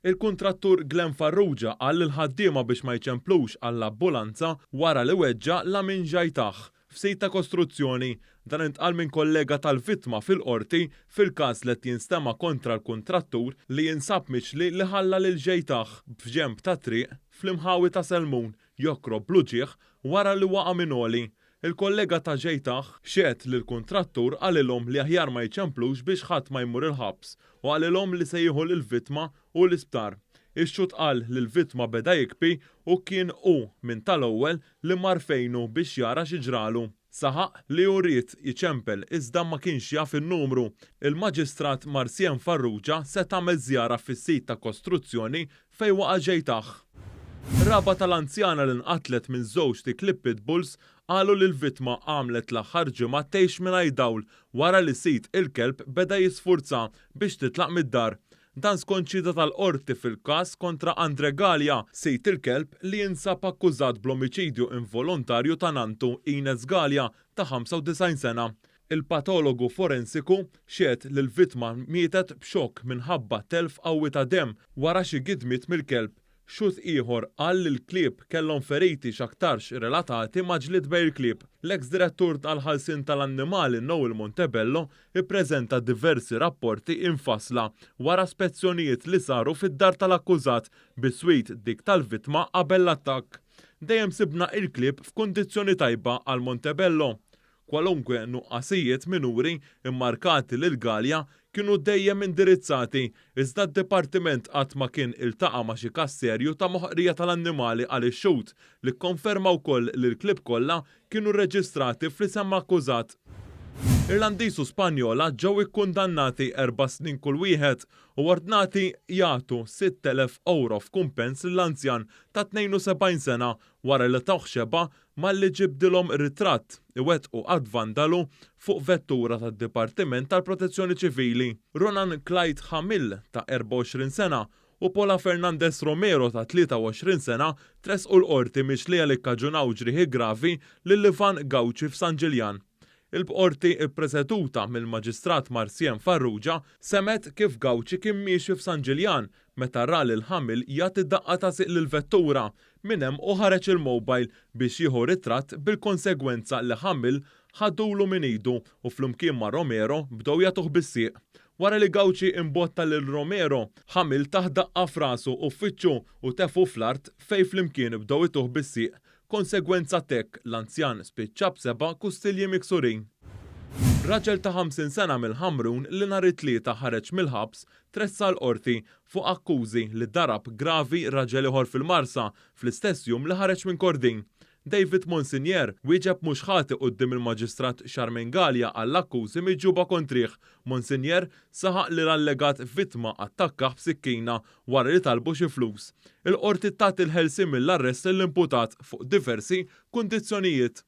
Il-kuntrattur Glenn Farrugia qal lill-ħaddiema biex ma jċemplux għall-ambulanza wara li weġġa' Lamin Ġajtaħ f'sit ta' kostruzzjoni. Dan intqal minn kollega tal-vittma fil-qorti fil-każ li jinstema' kontra l-kuntrattur li jinsab miċli li ħalla lil Ġejtaħ f'ġenb ta' triq fl-imħawi ta' Selmun jokrob bluġieħ wara li waqa' minn għoli. Il-kollega ta' Ġejtaħ xehed lill-kuntrattur qalilhom li aħjar ma jċemplux biex ħadd ma jmur il-ħabs u qalilhom li se jieħu lill-vittma u l-isptar. Ix-xut qal li l-vittma beda jikbi u kien minn tal-ewwel li mar fejnu biex jara xi ġralu. Saħaq li jrid jiċempel iżda ma kienx jaf in-numru. Il-Maġistrat Marsien Farrugia se tagħmel żjara fis-sit ta' kostruzzjoni fejn waqa' Ġejtaħ. Raba tal-anzjana li nqatlet minn żewġ tikli pitbulls qalu li l-vittma għamlet l-aħħar ġimgħa tgħix mingħajr dawl wara li sit il-kelb beda jisfurza biex titlaq mid-dar. Dan skont xhieda tal-qorti fil-każ kontra Andre Galja, sit il-kelb li jinsab akkużat bl-omiċidju involontarju ta' nantu Ines Galja ta' 95 sena. Il-patologu forensiku xehed li l-vittma mietet b'xokk minħabba telf qawwi ta' demm wara xi gidmiet mill-kelb. Xut ieħor qal li l-klieb kellhom feriti x'aktarx relatati ma' ġlied bejn il-klieb. L-eks direttur tal-ħalsin tal-annimali Noel Montebello ippreżenta diversi rapporti infassla wara spezzjonijiet li saru fid-dar tal-akkużat bis-swit dik tal-vittma qabel l-attakk. Dejjem sibna il-klieb f'kundizzjoni tajba għal Montebello. Kwalunkwe nuqqasijiet minuri immarkati lil Galja kienu dejjem indirizzati, iżda d-Dipartiment qatt ma kien iltaqa' ma' xi każ serju ta' moħqrija tal-annimali għal ix-xut li kkonferma wkoll li l-klieb kollha kienu rreġistrati fl-isem akkużat. Irlandiż u Spanjola ġew ikkundannati 4 snin kull wieħed u ordnati jagħtu 6,000 euro f'kumpens lill-anzjan ta' 72 sena wara li taw xeba malli ġibdilhom ritratt iwettqu qatt vandalu fuq vettura tad-Dipartiment tal-Protezzjoni Ċivili. Ronan Clyde Hamill ta' 24 sena u Paula Fernandez Romero ta' 23 sena tresqu l-qorti mixlija li kkaġunaw ġrieħi gravi lil Ivan Gawci f'San Ġiljan. Il-qorti ppreseduta mill-Maġistrat Marsien Farrugia semet kif Gawci kien miexi f'San Ġiljan meta ra lil Hamill jagħti daqqa ta' siq lill-vettura minn hemm u ħareġ il-mowbajl biex jieħu ritratt bil-konsegwenza li Hamill ħadulu minn idu u flimkien ma' Romero bdew jagħtuh bis-sieq. Wara li Gawci imbotta lil Romero, Hamill taħ daqqa f'rasu u ffiċċu u tefu fl-art fejn flimkien bdew ituh bis-sieq. Konsegwenza tekk l-anzjan spiċċa b'7 kustilji miksurin. Raġel ta' 50 sena mill-Ħamrun li nhar it-tlieta ħareġ mill-ħabs tressa l-qorti fuq akkużi li darab gravi raġel ieħor fil-Marsa fl-istess jum li ħareġ minn Kordin. David Monsignor wieġeb mhux ħati quddiem il-Maġistrat Charmaine Galja għall-akkużi miġġuba kontrih. Monsignor saħaq li l-allegat vittma attakkaħ b'sikkina wara li talbu xi flus. Il-qorti tagħti l-ħelsien mill-arrest lill-imputat fuq diversi kundizzjonijiet.